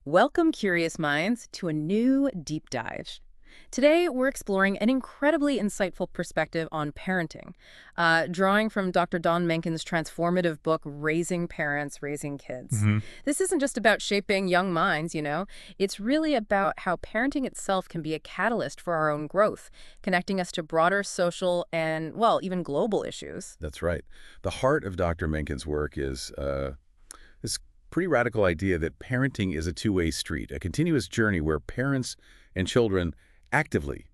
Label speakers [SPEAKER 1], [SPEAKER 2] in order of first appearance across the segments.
[SPEAKER 1] Welcome, curious minds, to a new deep dive. Today, we're exploring an incredibly insightful perspective on parenting, drawing from Dr. Dawn Menken's transformative book, Raising Parents, Raising Kids.
[SPEAKER 2] hmm
[SPEAKER 1] This isn't just about shaping young minds. It's really about how parenting itself can be a catalyst for our own growth, connecting us to broader social and, well, even global issues.
[SPEAKER 2] That's right. The heart of Dr. Menken's work is this pretty radical idea that parenting is a two-way street, a continuous journey where parents and children actively,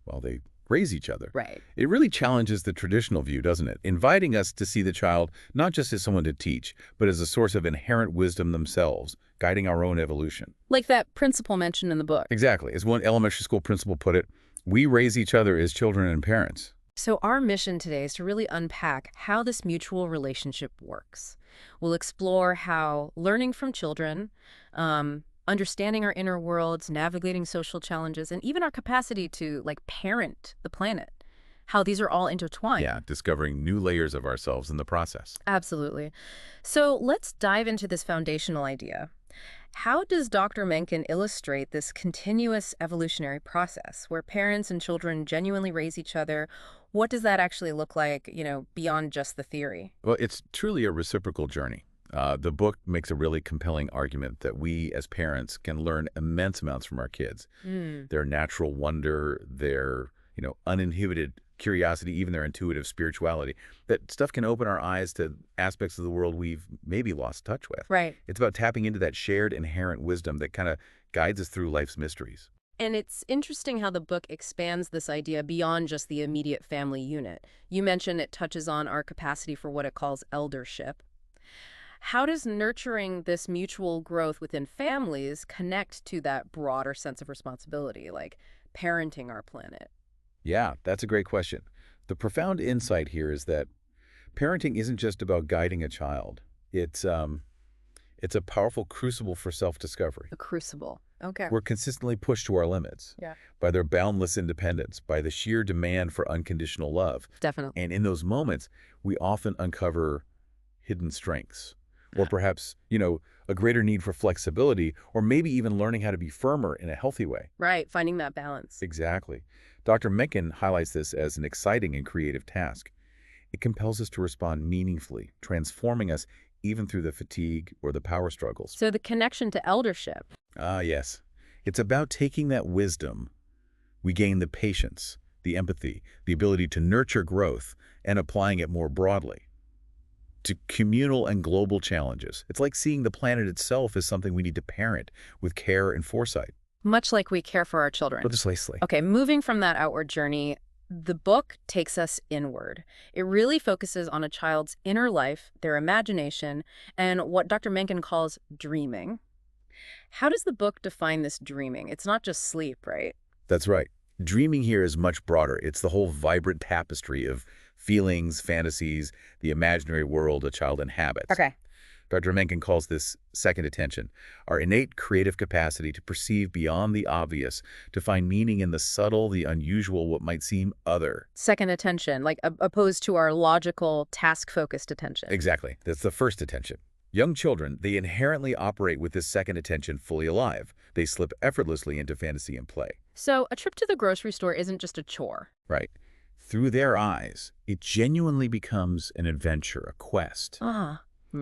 [SPEAKER 2] well, they raise each other.
[SPEAKER 1] Right.
[SPEAKER 2] It really challenges the traditional view, doesn't it? Inviting us to see the child not just as someone to teach, but as a source of inherent wisdom themselves, guiding our own evolution.
[SPEAKER 1] Like that principle mentioned in the book.
[SPEAKER 2] Exactly. As one elementary school principal put it, we raise each other as children and parents.
[SPEAKER 1] So our mission today is to really unpack how this mutual relationship works. We'll explore how learning from children, understanding our inner worlds, navigating social challenges, and even our capacity to, parent the planet, how these are all intertwined.
[SPEAKER 2] Yeah, discovering new layers of ourselves in the process.
[SPEAKER 1] Absolutely. So let's dive into this foundational idea. How does Dr. Menken illustrate this continuous evolutionary process where parents and children genuinely raise each other? What does that actually look like, beyond just the theory?
[SPEAKER 2] Well, it's truly a reciprocal journey. The book makes a really compelling argument that we as parents can learn immense amounts from our kids.
[SPEAKER 1] Mm,
[SPEAKER 2] Their natural wonder, their, uninhibited curiosity, even their intuitive spirituality. That stuff can open our eyes to aspects of the world we've maybe lost touch with.
[SPEAKER 1] right.
[SPEAKER 2] It's about tapping into that shared inherent wisdom that kind of guides us through life's mysteries.
[SPEAKER 1] And it's interesting how the book expands this idea beyond just the immediate family unit. You mentioned it touches on our capacity for what it calls eldership. How does nurturing this mutual growth within families connect to that broader sense of responsibility, like parenting our planet?
[SPEAKER 2] Yeah, that's a great question. The profound insight here is that parenting isn't just about guiding a child. It's a powerful crucible for self-discovery.
[SPEAKER 1] A crucible. Okay.
[SPEAKER 2] We're consistently pushed to our limits
[SPEAKER 1] Yeah.
[SPEAKER 2] by their boundless independence, by the sheer demand for unconditional love.
[SPEAKER 1] Definitely.
[SPEAKER 2] And in those moments, we often uncover hidden strengths, or perhaps, a greater need for flexibility, or maybe even learning how to be firmer in a healthy way.
[SPEAKER 1] Right. Finding that balance.
[SPEAKER 2] Exactly. Dr. Mencken highlights this as an exciting and creative task. It compels us to respond meaningfully, transforming us even through the fatigue or the power struggles.
[SPEAKER 1] So the connection to eldership.
[SPEAKER 2] Ah, yes. It's about taking that wisdom. We gain the patience, the empathy, the ability to nurture growth, and applying it more broadly to communal and global challenges. It's like seeing the planet itself as something we need to parent with care and foresight.
[SPEAKER 1] Much like we care for our children.
[SPEAKER 2] Precisely.
[SPEAKER 1] Okay, moving from that outward journey, the book takes us inward. It really focuses on a child's inner life, their imagination, and what Dr. Menken calls dreaming. How does the book define this dreaming? It's not just sleep, right?
[SPEAKER 2] That's right. Dreaming here is much broader. It's the whole vibrant tapestry of feelings, fantasies, the imaginary world a child inhabits.
[SPEAKER 1] Okay.
[SPEAKER 2] Dr. Mencken calls this second attention, our innate creative capacity to perceive beyond the obvious, to find meaning in the subtle, the unusual, what might seem other.
[SPEAKER 1] Second attention, like opposed to our logical, task-focused attention.
[SPEAKER 2] Exactly. That's the first attention. Young children, they inherently operate with this second attention fully alive. They slip effortlessly into fantasy and play.
[SPEAKER 1] So a trip to the grocery store isn't just a chore.
[SPEAKER 2] Right. Through their eyes, it genuinely becomes an adventure, a quest.
[SPEAKER 1] Ah.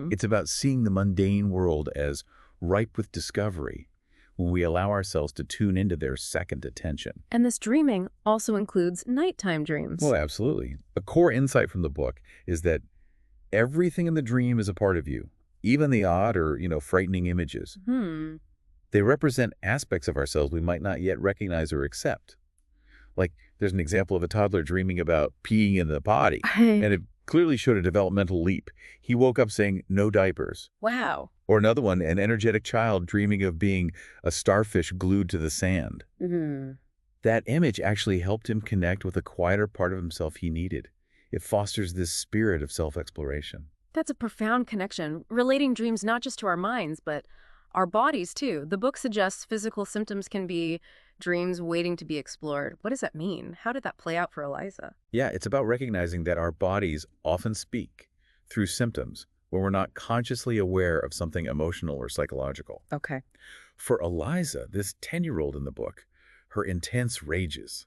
[SPEAKER 2] It's about seeing the mundane world as ripe with discovery when we allow ourselves to tune into their second attention.
[SPEAKER 1] And this dreaming also includes nighttime dreams.
[SPEAKER 2] Well, absolutely. A core insight from the book is that everything in the dream is a part of you, even the odd or, frightening images. They represent aspects of ourselves we might not yet recognize or accept. Like, there's an example of a toddler dreaming about peeing in the potty, and it clearly showed a developmental leap. He woke up saying, "No diapers."
[SPEAKER 1] Wow.
[SPEAKER 2] Or another one, an energetic child dreaming of being a starfish glued to the sand. That image actually helped him connect with a quieter part of himself he needed. It fosters this spirit of self-exploration.
[SPEAKER 1] That's a profound connection, relating dreams not just to our minds, but our bodies, too. The book suggests physical symptoms can be dreams waiting to be explored. What does that mean? How did that play out for Eliza?
[SPEAKER 2] Yeah, it's about recognizing that our bodies often speak through symptoms when we're not consciously aware of something emotional or psychological.
[SPEAKER 1] Okay.
[SPEAKER 2] For Eliza, this 10-year-old in the book, her intense rages,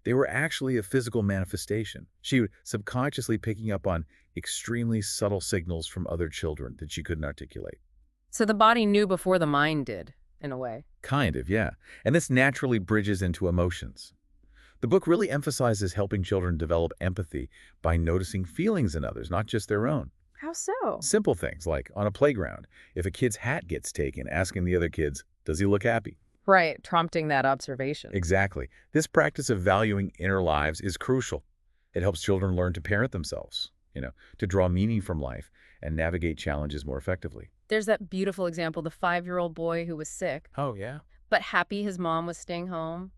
[SPEAKER 2] they were actually a physical manifestation. She was subconsciously picking up on extremely subtle signals from other children that she couldn't articulate.
[SPEAKER 1] So the body knew before the mind did, in a way.
[SPEAKER 2] Kind of, yeah. And this naturally bridges into emotions. The book really emphasizes helping children develop empathy by noticing feelings in others, not just their own.
[SPEAKER 1] How so?
[SPEAKER 2] Simple things like on a playground, if a kid's hat gets taken, asking the other kids, does he look happy?
[SPEAKER 1] Right, prompting that observation.
[SPEAKER 2] Exactly. This practice of valuing inner lives is crucial. It helps children learn to parent themselves, to draw meaning from life and navigate challenges more effectively.
[SPEAKER 1] There's that beautiful example, the 5-year-old boy who was sick,
[SPEAKER 2] Oh, yeah?
[SPEAKER 1] but happy his mom was staying home.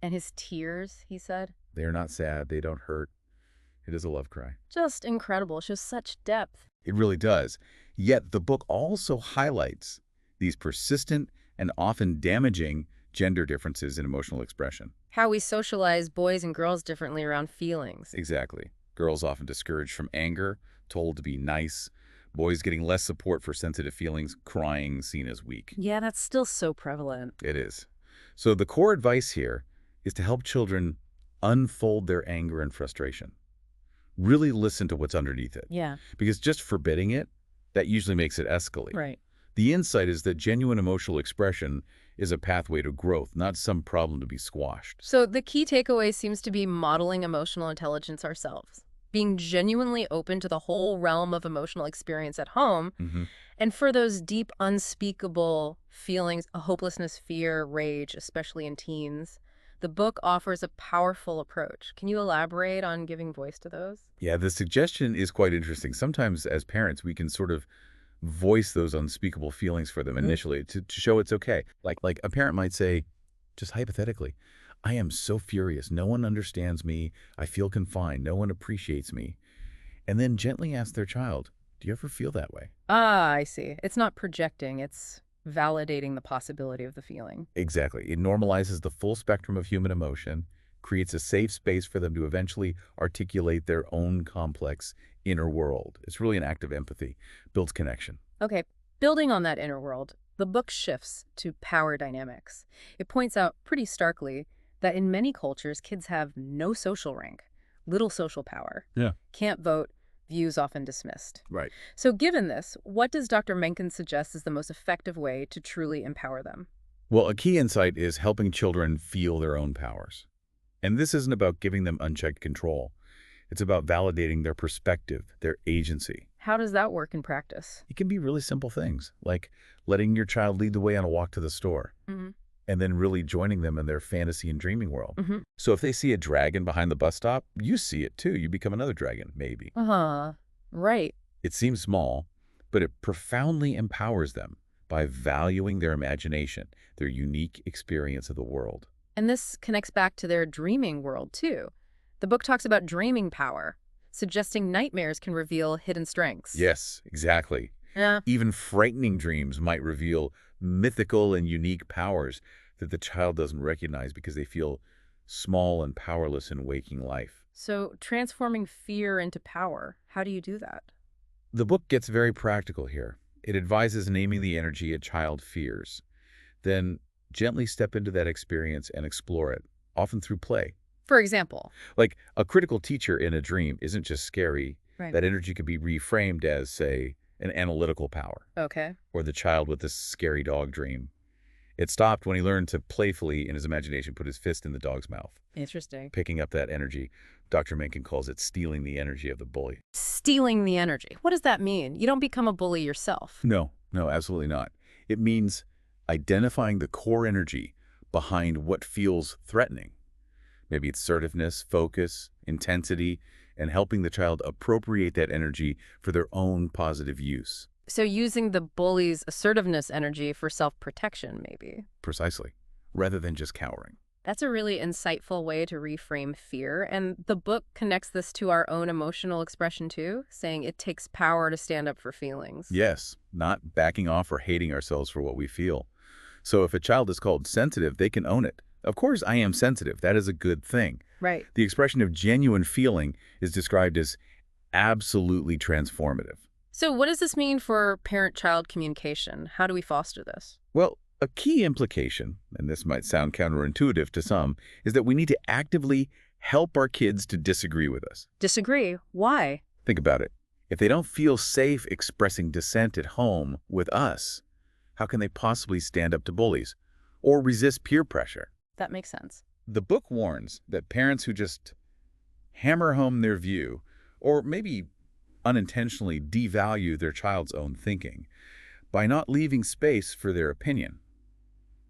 [SPEAKER 1] And his tears, he said,
[SPEAKER 2] They are not sad. They don't hurt. It is a love cry.
[SPEAKER 1] just incredible, shows such depth.
[SPEAKER 2] It really does. Yet the book also highlights these persistent and often damaging gender differences in emotional expression.
[SPEAKER 1] How we socialize boys and girls differently around feelings.
[SPEAKER 2] Exactly. Girls often discouraged from anger, told to be nice. Boys getting less support for sensitive feelings, crying seen as weak.
[SPEAKER 1] Yeah, that's still so prevalent.
[SPEAKER 2] It is. So the core advice here is to help children unfold their anger and frustration. Really listen to what's underneath it.
[SPEAKER 1] Yeah.
[SPEAKER 2] Because just forbidding it, that usually makes it escalate.
[SPEAKER 1] Right.
[SPEAKER 2] The insight is that genuine emotional expression is a pathway to growth, not some problem to be squashed.
[SPEAKER 1] So the key takeaway seems to be modeling emotional intelligence ourselves, being genuinely open to the whole realm of emotional experience at home, and for those deep, unspeakable feelings, hopelessness, fear, rage, especially in teens, the book offers a powerful approach. Can you elaborate on giving voice to those?
[SPEAKER 2] Yeah, the suggestion is quite interesting. Sometimes as parents, we can sort of voice those unspeakable feelings for them initially to show it's okay. Like a parent might say, just hypothetically, I am so furious. No one understands me. I feel confined. No one appreciates me. And then gently ask their child, do you ever feel that way?
[SPEAKER 1] Ah, I see. It's not projecting, it's validating the possibility of the feeling.
[SPEAKER 2] Exactly. It normalizes the full spectrum of human emotion, creates a safe space for them to eventually articulate their own complex inner world. It's really an act of empathy, builds connection.
[SPEAKER 1] Okay, building on that inner world, the book shifts to power dynamics. It points out pretty starkly that in many cultures, kids have no social rank, little social power,
[SPEAKER 2] Yeah.
[SPEAKER 1] can't vote, views often dismissed.
[SPEAKER 2] Right.
[SPEAKER 1] So given this, what does Dr. Menken suggest is the most effective way to truly empower them?
[SPEAKER 2] Well, a key insight is helping children feel their own powers. And this isn't about giving them unchecked control. It's about validating their perspective, their agency.
[SPEAKER 1] How does that work in practice?
[SPEAKER 2] It can be really simple things, like letting your child lead the way on a walk to the store, and then really joining them in their fantasy and dreaming world. So if they see a dragon behind the bus stop, you see it too. You become another dragon, maybe.
[SPEAKER 1] Right.
[SPEAKER 2] It seems small, but it profoundly empowers them by valuing their imagination, their unique experience of the world.
[SPEAKER 1] And this connects back to their dreaming world, too. The book talks about dreaming power, suggesting nightmares can reveal hidden strengths.
[SPEAKER 2] Yes, exactly.
[SPEAKER 1] Yeah.
[SPEAKER 2] Even frightening dreams might reveal mythical and unique powers that the child doesn't recognize because they feel small and powerless in waking life.
[SPEAKER 1] So transforming fear into power, how do you do that?
[SPEAKER 2] The book gets very practical here. It advises naming the energy a child fears. Then gently step into that experience and explore it, often through play.
[SPEAKER 1] For example?
[SPEAKER 2] Like a critical teacher in a dream isn't just scary.
[SPEAKER 1] Right.
[SPEAKER 2] That energy could be reframed as, say, an analytical power.
[SPEAKER 1] Okay.
[SPEAKER 2] Or the child with this scary dog dream. It stopped when he learned to playfully, in his imagination, put his fist in the dog's mouth.
[SPEAKER 1] Interesting.
[SPEAKER 2] Picking up that energy. Dr. Menken calls it stealing the energy of the bully.
[SPEAKER 1] Stealing the energy. What does that mean? You don't become a bully yourself.
[SPEAKER 2] No, absolutely not. It means identifying the core energy behind what feels threatening. Maybe it's assertiveness, focus, intensity, and helping the child appropriate that energy for their own positive use.
[SPEAKER 1] So using the bully's assertiveness energy for self-protection, maybe.
[SPEAKER 2] Precisely, rather than just cowering.
[SPEAKER 1] That's a really insightful way to reframe fear. And the book connects this to our own emotional expression too, saying it takes power to stand up for feelings.
[SPEAKER 2] Yes, not backing off or hating ourselves for what we feel. So if a child is called sensitive, they can own it. Of course, I am sensitive. That is a good thing.
[SPEAKER 1] Right.
[SPEAKER 2] The expression of genuine feeling is described as absolutely transformative.
[SPEAKER 1] So what does this mean for parent-child communication? How do we foster this?
[SPEAKER 2] Well, a key implication, and this might sound counterintuitive to some, is that we need to actively help our kids to disagree with us.
[SPEAKER 1] Disagree. Why?
[SPEAKER 2] Think about it. If they don't feel safe expressing dissent at home with us, how can they possibly stand up to bullies or resist peer pressure?
[SPEAKER 1] That makes sense.
[SPEAKER 2] The book warns that parents who just hammer home their view or maybe unintentionally devalue their child's own thinking by not leaving space for their opinion,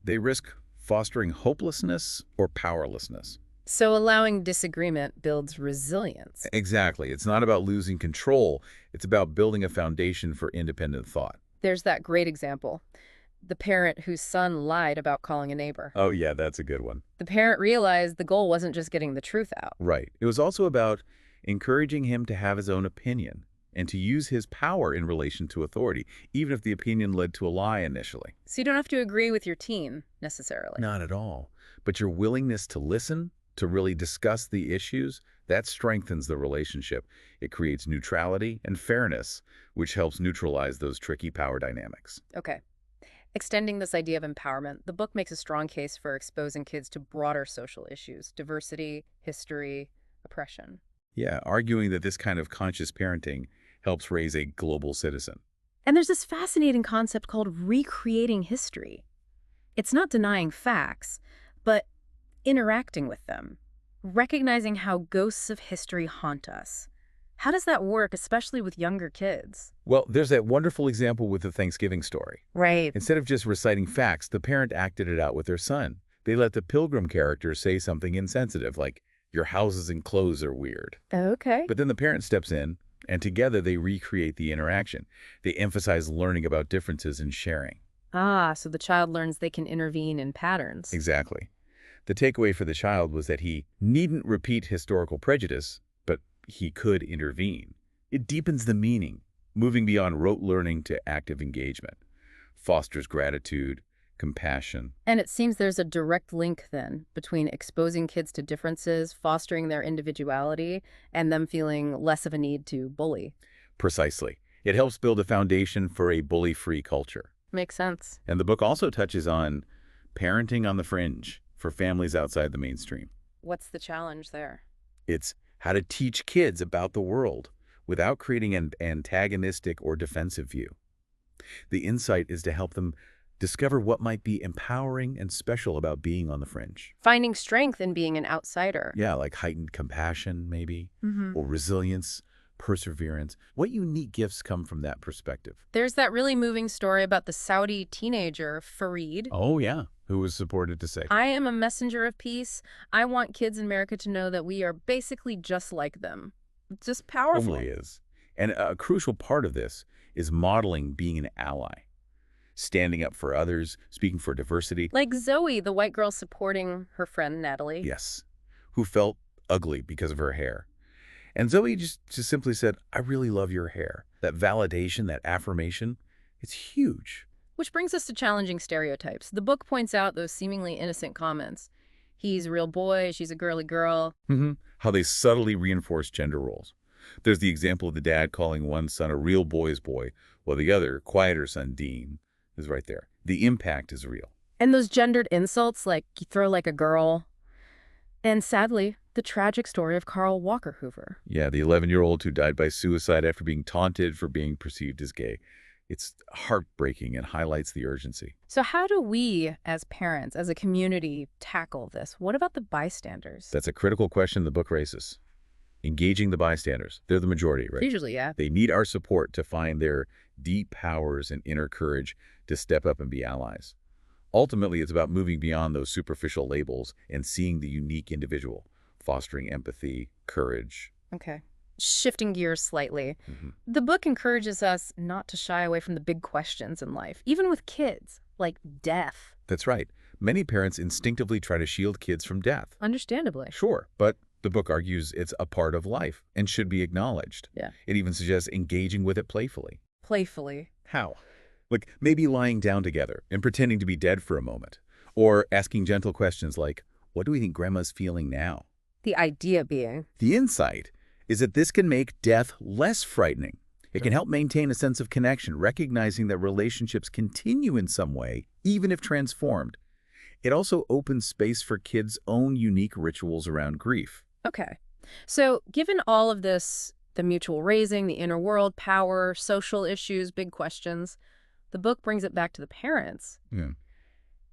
[SPEAKER 2] they risk fostering hopelessness or powerlessness.
[SPEAKER 1] So allowing disagreement builds resilience.
[SPEAKER 2] Exactly. It's not about losing control. It's about building a foundation for independent thought.
[SPEAKER 1] There's that great example. The parent whose son lied about calling a neighbor.
[SPEAKER 2] Oh, yeah, that's a good one.
[SPEAKER 1] The parent realized the goal wasn't just getting the truth out.
[SPEAKER 2] Right. It was also about encouraging him to have his own opinion and to use his power in relation to authority, even if the opinion led to a lie initially.
[SPEAKER 1] So you don't have to agree with your teen, necessarily.
[SPEAKER 2] Not at all. But your willingness to listen, to really discuss the issues, that strengthens the relationship. It creates neutrality and fairness, which helps neutralize those tricky power dynamics.
[SPEAKER 1] Okay. Extending this idea of empowerment, the book makes a strong case for exposing kids to broader social issues, diversity, history, oppression.
[SPEAKER 2] Yeah, arguing that this kind of conscious parenting helps raise a global citizen.
[SPEAKER 1] And there's this fascinating concept called recreating history. It's not denying facts, but interacting with them, recognizing how ghosts of history haunt us. How does that work, especially with younger kids?
[SPEAKER 2] Well, there's that wonderful example with the Thanksgiving story.
[SPEAKER 1] Right.
[SPEAKER 2] Instead of just reciting facts, the parent acted it out with their son. They let the pilgrim character say something insensitive, like, "Your houses and clothes are weird."
[SPEAKER 1] Okay.
[SPEAKER 2] But then the parent steps in, and together they recreate the interaction. They emphasize learning about differences and sharing.
[SPEAKER 1] Ah, so the child learns they can intervene in patterns.
[SPEAKER 2] Exactly. The takeaway for the child was that he needn't repeat historical prejudice, but he could intervene. It deepens the meaning, moving beyond rote learning to active engagement, fosters gratitude, compassion.
[SPEAKER 1] And it seems there's a direct link, then, between exposing kids to differences, fostering their individuality, and them feeling less of a need to bully.
[SPEAKER 2] Precisely. It helps build a foundation for a bully-free culture.
[SPEAKER 1] Makes sense.
[SPEAKER 2] And the book also touches on parenting on the fringe for families outside the mainstream.
[SPEAKER 1] What's the challenge there?
[SPEAKER 2] It's how to teach kids about the world without creating an antagonistic or defensive view. The insight is to help them discover what might be empowering and special about being on the fringe.
[SPEAKER 1] Finding strength in being an outsider.
[SPEAKER 2] Yeah, like heightened compassion, maybe,
[SPEAKER 1] Mm-hmm.
[SPEAKER 2] or resilience, perseverance. What unique gifts come from that perspective?
[SPEAKER 1] There's that really moving story about the Saudi teenager, Fareed.
[SPEAKER 2] Oh, yeah. Who was supported to say,
[SPEAKER 1] I am a messenger of peace. I want kids in America to know that we are basically just like them. It's just powerful.
[SPEAKER 2] Totally is. And a crucial part of this is modeling being an ally, standing up for others, speaking for diversity.
[SPEAKER 1] Like Zoe, the white girl supporting her friend Natalie.
[SPEAKER 2] Yes, who felt ugly because of her hair. And Zoe just simply said, "I really love your hair." That validation, that affirmation, it's huge.
[SPEAKER 1] Which brings us to challenging stereotypes. The book points out those seemingly innocent comments. He's a real boy, she's a girly girl.
[SPEAKER 2] How they subtly reinforce gender roles. There's the example of the dad calling one son a real boy's boy, while the other, quieter son, Dean, is right there. The impact is real.
[SPEAKER 1] And those gendered insults, like you throw like a girl. And sadly, the tragic story of Carl Walker Hoover.
[SPEAKER 2] Yeah, the 11-year-old who died by suicide after being taunted for being perceived as gay. It's heartbreaking and highlights the urgency.
[SPEAKER 1] So how do we, as parents, as a community, tackle this? What about the bystanders?
[SPEAKER 2] That's a critical question the book raises. Engaging the bystanders. They're the majority, right?
[SPEAKER 1] Usually, yeah.
[SPEAKER 2] They need our support to find their deep powers and inner courage to step up and be allies. Ultimately, it's about moving beyond those superficial labels and seeing the unique individual, fostering empathy, courage.
[SPEAKER 1] Okay. Shifting gears slightly,
[SPEAKER 2] Mhm.
[SPEAKER 1] the book encourages us not to shy away from the big questions in life, even with kids, like death.
[SPEAKER 2] That's right. Many parents instinctively try to shield kids from death.
[SPEAKER 1] Understandably.
[SPEAKER 2] Sure, but the book argues it's a part of life and should be acknowledged.
[SPEAKER 1] Yeah.
[SPEAKER 2] It even suggests engaging with it playfully.
[SPEAKER 1] Playfully.
[SPEAKER 2] How? Like maybe lying down together and pretending to be dead for a moment. Or asking gentle questions like, what do we think Grandma's feeling now?
[SPEAKER 1] The idea being.
[SPEAKER 2] The insight is that this can make death less frightening. It can help maintain a sense of connection, recognizing that relationships continue in some way, even if transformed. It also opens space for kids' own unique rituals around grief.
[SPEAKER 1] Okay. So given all of this, the mutual raising, the inner world, power, social issues, big questions, the book brings it back to the parents.
[SPEAKER 2] Yeah.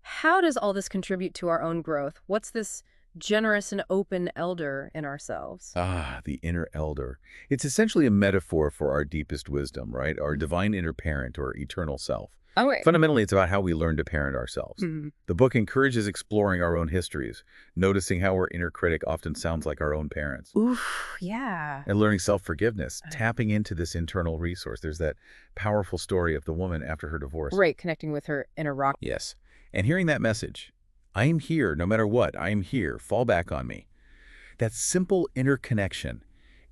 [SPEAKER 1] How does all this contribute to our own growth? What's this generous and open elder in ourselves?
[SPEAKER 2] Ah, the inner elder. It's essentially a metaphor for our deepest wisdom, right? Our divine inner parent or eternal self.
[SPEAKER 1] Oh, wait.
[SPEAKER 2] Fundamentally, it's about how we learn to parent ourselves.
[SPEAKER 1] Hmm.
[SPEAKER 2] The book encourages exploring our own histories, noticing how our inner critic often sounds like our own parents,
[SPEAKER 1] Oof, yeah.
[SPEAKER 2] and learning self-forgiveness, tapping into this internal resource. There's that powerful story of the woman after her divorce.
[SPEAKER 1] Right, connecting with her inner rock.
[SPEAKER 2] Yes. And hearing that message, I am here no matter what, I am here, fall back on me. That simple inner connection,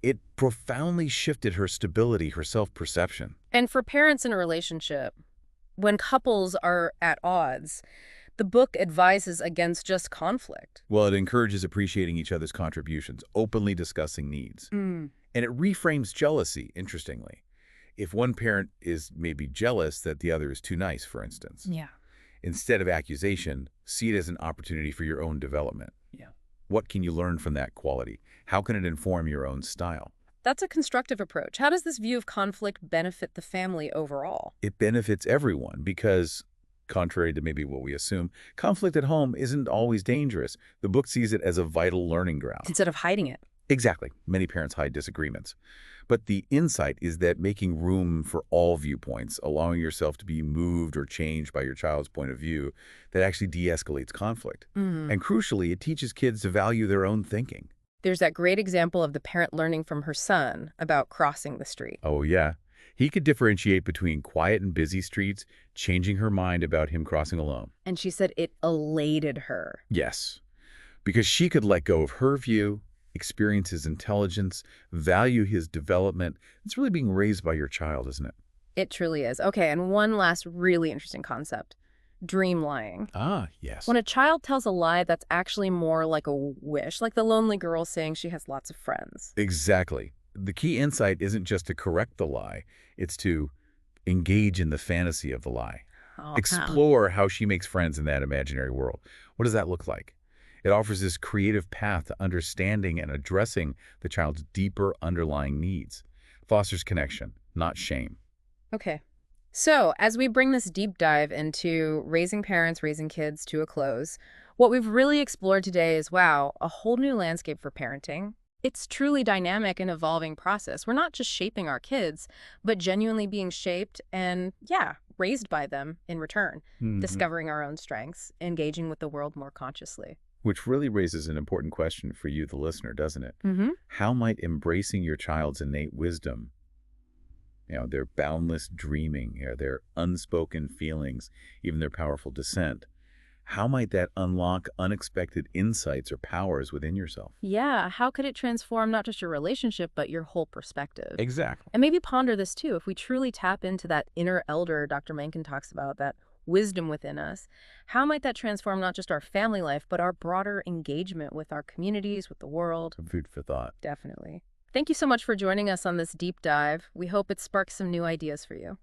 [SPEAKER 2] it profoundly shifted her stability, her self-perception.
[SPEAKER 1] And for parents in a relationship, when couples are at odds, the book advises against just conflict.
[SPEAKER 2] Well, it encourages appreciating each other's contributions, openly discussing needs.
[SPEAKER 1] Mm.
[SPEAKER 2] And it reframes jealousy, interestingly. If one parent is maybe jealous that the other is too nice, for instance,
[SPEAKER 1] Yeah.
[SPEAKER 2] instead of accusation, see it as an opportunity for your own development.
[SPEAKER 1] Yeah.
[SPEAKER 2] What can you learn from that quality? How can it inform your own style?
[SPEAKER 1] That's a constructive approach. How does this view of conflict benefit the family overall?
[SPEAKER 2] It benefits everyone because, contrary to maybe what we assume, conflict at home isn't always dangerous. The book sees it as a vital learning ground.
[SPEAKER 1] Instead of hiding it.
[SPEAKER 2] Exactly. Many parents hide disagreements. But the insight is that making room for all viewpoints, allowing yourself to be moved or changed by your child's point of view, that actually de-escalates conflict. And crucially, it teaches kids to value their own thinking.
[SPEAKER 1] There's that great example of the parent learning from her son about crossing the street.
[SPEAKER 2] Oh, yeah. He could differentiate between quiet and busy streets, changing her mind about him crossing alone.
[SPEAKER 1] And she said it elated her.
[SPEAKER 2] Yes, because she could let go of her view, experience his intelligence, value his development. It's really being raised by your child, isn't it?
[SPEAKER 1] It truly is. Okay, and one last really interesting concept. Dream lying.
[SPEAKER 2] Ah, yes.
[SPEAKER 1] When a child tells a lie that's actually more like a wish, like the lonely girl saying she has lots of friends.
[SPEAKER 2] Exactly. The key insight isn't just to correct the lie, it's to engage in the fantasy of the lie.
[SPEAKER 1] Oh,
[SPEAKER 2] Explore how she makes friends in that imaginary world. What does that look like? It offers this creative path to understanding and addressing the child's deeper underlying needs. Fosters connection, not shame.
[SPEAKER 1] okay. So, as we bring this deep dive into raising parents, raising kids to a close, what we've really explored today is, wow, a whole new landscape for parenting. It's truly dynamic and evolving process. We're not just shaping our kids, but genuinely being shaped and, yeah, raised by them in return, discovering our own strengths, engaging with the world more consciously.
[SPEAKER 2] Which really raises an important question for you, the listener, doesn't it?
[SPEAKER 1] Mm-hmm.
[SPEAKER 2] How might embracing your child's innate wisdom, their boundless dreaming, their unspoken feelings, even their powerful dissent, how might that unlock unexpected insights or powers within yourself?
[SPEAKER 1] Yeah, how could it transform not just your relationship, but your whole perspective?
[SPEAKER 2] Exactly.
[SPEAKER 1] And maybe ponder this too. If we truly tap into that inner elder Dr. Menken talks about, that wisdom within us, how might that transform not just our family life, but our broader engagement with our communities, with the world?
[SPEAKER 2] Some food for thought.
[SPEAKER 1] Definitely. Thank you so much for joining us on this deep dive. We hope it sparks some new ideas for you.